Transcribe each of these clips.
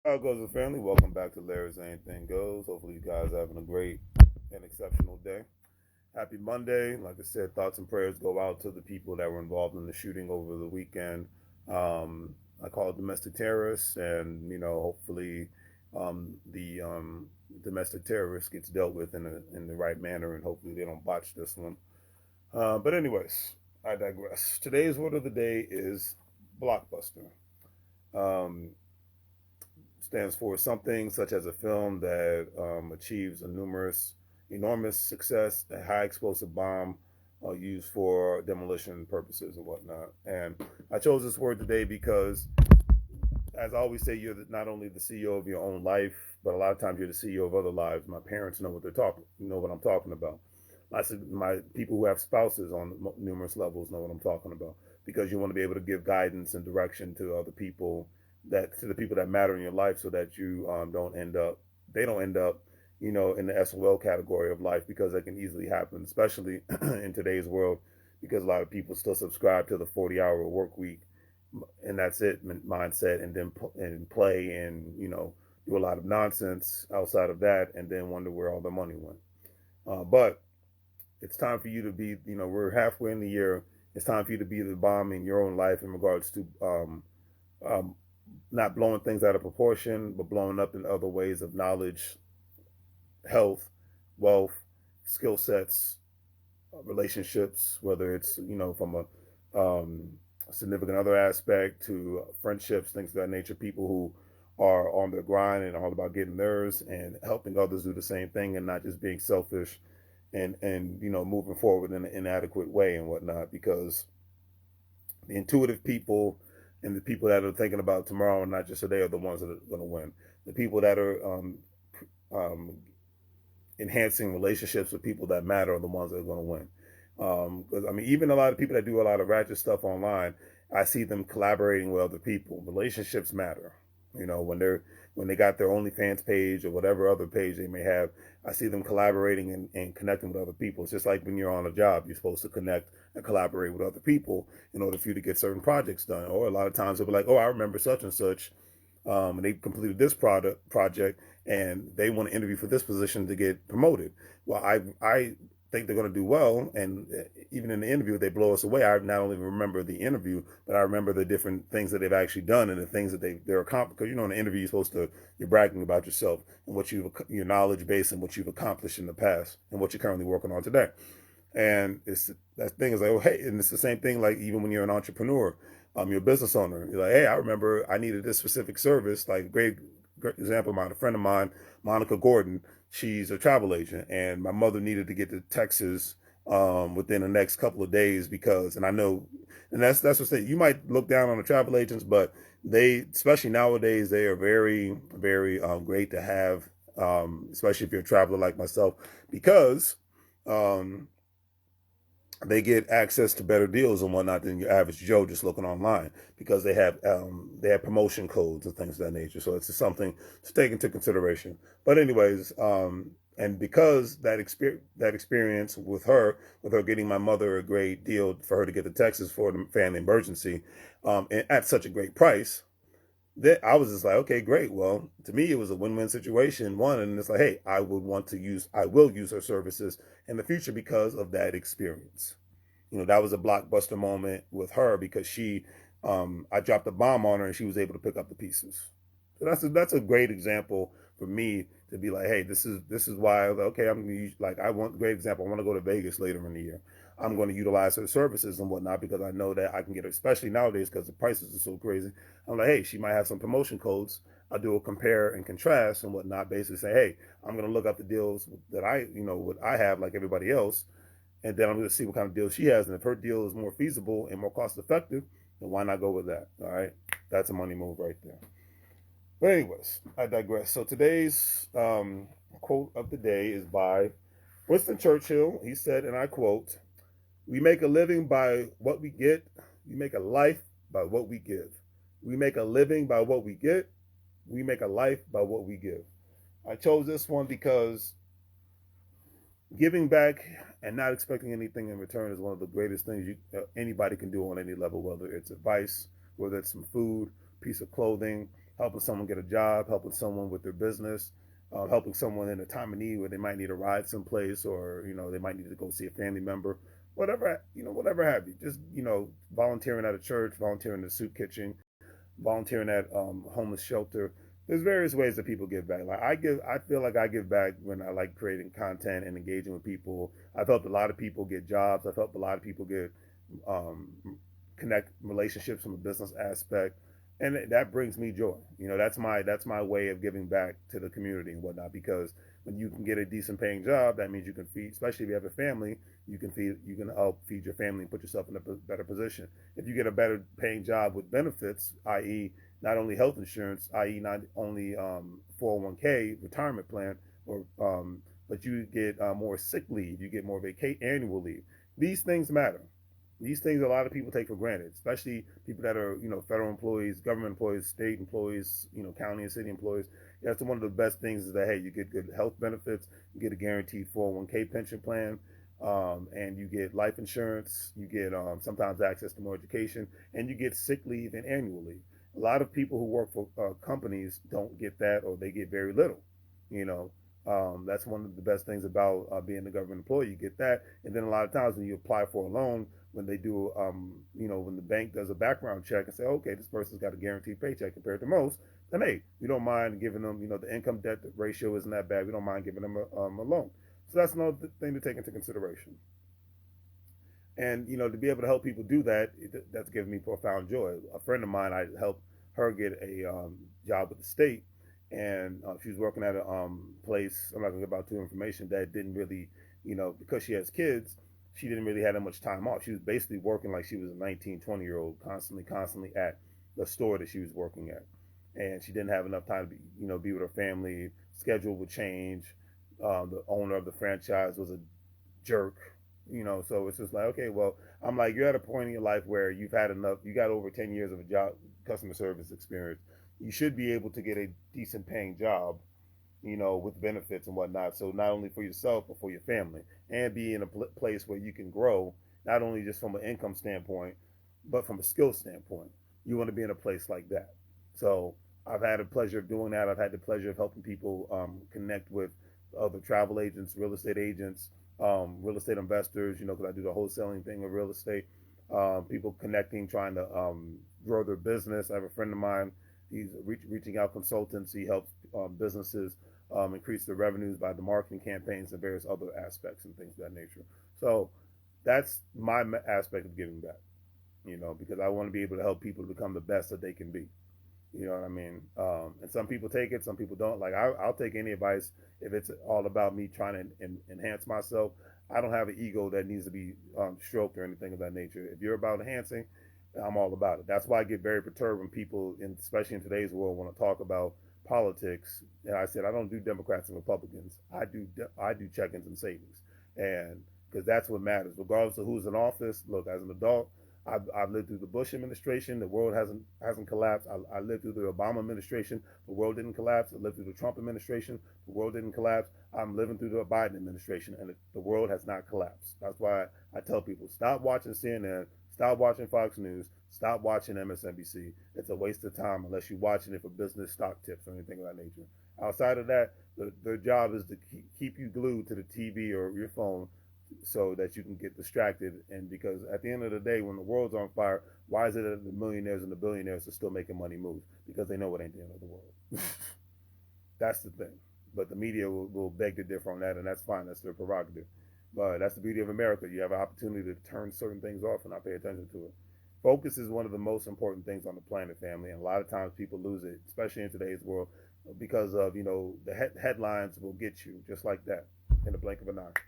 How goes the family? Welcome back to Larry's Anything Goes. Hopefully, you guys are having a great and exceptional day. Happy Monday. Like I said, thoughts and prayers go out to the people that were involved in the shooting over the weekend. I call it domestic terrorists, and hopefully, the domestic terrorist gets dealt with in the right manner, and hopefully they don't botch this one. But anyways, I digress. Today's word of the day is blockbuster. Um, Stands for something such as a film that achieves a enormous success, a high explosive bomb used for demolition purposes and whatnot. And I chose this word today because, as I always say, you're not only the CEO of your own life, but a lot of times you're the CEO of other lives. My parents know what I'm talking about. My people who have spouses on numerous levels know what I'm talking about, because you want to be able to give guidance and direction to other people, that to the people that matter in your life, so that you they don't end up in the SOL category of life, because that can easily happen, especially in today's world, because a lot of people still subscribe to the 40-hour work week, and that's it mindset, and then play and do a lot of nonsense outside of that, and then wonder where all the money went. But it's time for you to be, we're halfway in the year. It's time for you to be the bomb in your own life in regards to um, not blowing things out of proportion, but blowing up in other ways of knowledge, health, wealth, skill sets, relationships, whether it's, from a significant other aspect to friendships, things of that nature, people who are on their grind and all about getting theirs and helping others do the same thing, and not just being selfish and moving forward in an inadequate way and whatnot, because the intuitive people and the people that are thinking about tomorrow and not just today are the ones that are going to win. The people that are um, enhancing relationships with people that matter are the ones that are going to win. Because I mean, even a lot of people that do a lot of ratchet stuff online, I see them collaborating with other people. Relationships matter. When they got their OnlyFans page or whatever other page they may have, I see them collaborating and connecting with other people. It's just like when you're on a job, you're supposed to connect and collaborate with other people in order for you to get certain projects done. Or a lot of times they'll be like, "Oh, I remember such and such, and they completed this project, and they want to interview for this position to get promoted." Well, I think they're going to do well, and even in the interview, they blow us away. I not only remember the interview, but I remember the different things that they've actually done and the things that they're accomplished. Because in the interview, you're bragging about yourself and your knowledge base and what you've accomplished in the past and what you're currently working on today. And it's that thing is like, oh hey, and it's the same thing like even when you're an entrepreneur, you're a business owner. You're like, hey, I remember I needed this specific service. Like great example of mine, a friend of mine, Monica Gordon. She's a travel agent, and my mother needed to get to Texas within the next couple of days because, and I know, and that's what's you might look down on the travel agents, but they, especially nowadays, they are very, very great to have, especially if you're a traveler like myself, because um, they get access to better deals and whatnot than your average Joe just looking online, because they have promotion codes and things of that nature. So it's just something to take into consideration. But anyways, and because that experience with her getting my mother a great deal for her to get to Texas for the family emergency, and at such a great price, that I was just like, okay, great. Well, to me, it was a win-win situation. One, and it's like, hey, I will use her services in the future because of that experience. That was a blockbuster moment with her, because I dropped a bomb on her and she was able to pick up the pieces. So that's a great example for me to be like, hey, this is why I was like, okay, I'm gonna use, like, I want a great example. I want to go to Vegas later in the year. I'm going to utilize her services and whatnot, because I know that I can get her, especially nowadays because the prices are so crazy. I'm like, hey, she might have some promotion codes. I'll do a compare and contrast and whatnot. Basically, say, hey, I'm going to look up the deals that what I have, like everybody else, and then I'm going to see what kind of deal she has. And if her deal is more feasible and more cost effective, then why not go with that? All right, that's a money move right there. But anyways, I digress. So today's quote of the day is by Winston Churchill. He said, and I quote, "We make a living by what we get. We make a life by what we give. We make a living by what we get. We make a life by what we give." I chose this one because giving back and not expecting anything in return is one of the greatest things anybody can do on any level, whether it's advice, whether it's some food, piece of clothing, helping someone get a job, helping someone with their business, helping someone in a time of need where they might need a ride someplace, or they might need to go see a family member, whatever whatever have you. Just volunteering at a church, volunteering in a soup kitchen, volunteering at homeless shelter. There's various ways that people give back. Like I feel like I give back when I like creating content and engaging with people. I've helped a lot of people get jobs. I've helped a lot of people get um, connect relationships from a business aspect, and that brings me joy. That's my way of giving back to the community and whatnot. Because when you can get a decent paying job, that means you can feed, especially if you have a family, you can help feed your family and put yourself in a better position. If you get a better paying job with benefits, i.e., not only health insurance, i.e., not only 401k retirement plan, or but you get more sick leave, you get more annual leave. These things matter. These things a lot of people take for granted, especially people that are federal employees, government employees, state employees, county and city employees. That's one of the best things is that, hey, you get good health benefits, you get a guaranteed 401k pension plan, and you get life insurance, you get sometimes access to more education, and you get sick leave and annual leave. A lot of people who work for companies don't get that, or they get very little. You know, that's one of the best things about being a government employee. You get that, and then a lot of times when you apply for a loan, when they do, when the bank does a background check and say, okay, this person's got a guaranteed paycheck compared to most, then hey, we don't mind giving them, the income debt ratio isn't that bad. We don't mind giving them a loan. So that's another thing to take into consideration. And to be able to help people do that, that's given me profound joy. A friend of mine, I helped her get a job with the state, and she was working at a place. I'm not going to give out too information that didn't really, because she has kids, she didn't really have that much time off. She was basically working like she was a 19, 20-year-old, constantly at the store that she was working at, and she didn't have enough time to be with her family. Schedule would change. The owner of the franchise was a jerk. So it's just like, okay, well, I'm like, you're at a point in your life where you've had enough. You got over 10 years of a job, customer service experience. You should be able to get a decent paying job, with benefits and whatnot. So not only for yourself, but for your family, and be in a place where you can grow, not only just from an income standpoint, but from a skill standpoint. You want to be in a place like that. So I've had the pleasure of doing that. I've had the pleasure of helping people connect with other travel agents, real estate agents, real estate investors, because I do the wholesaling thing of real estate. People connecting, trying to grow their business. I have a friend of mine. He's reaching out consultants. He helps businesses increase their revenues by the marketing campaigns and various other aspects and things of that nature. So that's my aspect of giving back, because I want to be able to help people to become the best that they can be. You know what I mean? And some people take it, some people don't. Like I'll take any advice if it's all about me trying to enhance myself. I don't have an ego that needs to be stroked or anything of that nature. If you're about enhancing, I'm all about it. That's why I get very perturbed when people, especially in today's world, want to talk about politics. And I said I don't do Democrats and Republicans. I do check-ins and savings, and because that's what matters, regardless of who's in office. Look, as an adult, I've lived through the Bush administration. The world hasn't collapsed. I lived through the Obama administration. The world didn't collapse. I lived through the Trump administration. The world didn't collapse. I'm living through the Biden administration, and the world has not collapsed. That's why I tell people, stop watching CNN, stop watching Fox News, stop watching MSNBC. It's a waste of time unless you're watching it for business, stock tips, or anything of that nature. Outside of that, their job is to keep you glued to the TV or your phone so that you can get distracted. And because at the end of the day, when the world's on fire, why is it that the millionaires and the billionaires are still making money move? Because they know it ain't the end of the world. That's the thing. But the media will beg to differ on that, and that's fine. That's their prerogative. But that's the beauty of America. You have an opportunity to turn certain things off and not pay attention to it. Focus is one of the most important things on the planet, family. And a lot of times people lose it, especially in today's world, because of, the headlines will get you just like that in the blink of an eye.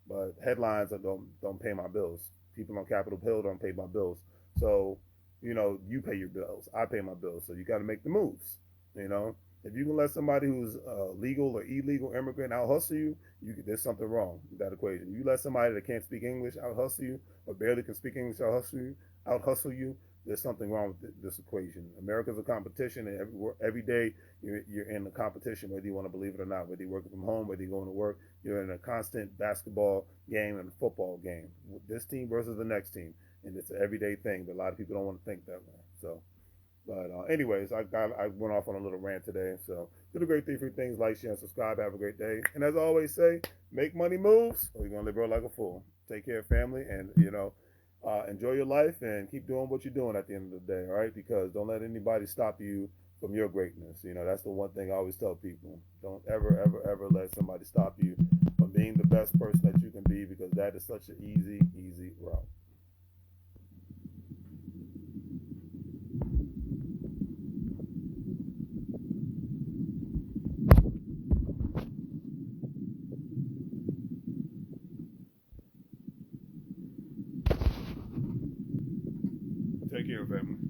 But headlines don't pay my bills. People on Capitol Hill don't pay my bills. So, you pay your bills. I pay my bills. So you got to make the moves. If you can let somebody who's legal or illegal immigrant out hustle you, there's something wrong with that equation. You let somebody that can't speak English out hustle you, or barely can speak English out hustle you. There's something wrong with this equation. America's a competition, and every day you're in a competition, whether you want to believe it or not. Whether you're working from home, whether you're going to work, you're in a constant basketball game and a football game. This team versus the next team, and it's an everyday thing. But a lot of people don't want to think that way. So But anyways, I went off on a little rant today. So do the great 3 things: like, share, and subscribe. Have a great day. And as I always say, make money moves, or you're gonna live real like a fool. Take care of family, and enjoy your life, and keep doing what you're doing at the end of the day. All right, because don't let anybody stop you from your greatness. That's the one thing I always tell people: don't ever let somebody stop you from being the best person that you can be, because that is such an easy route. Take care, family.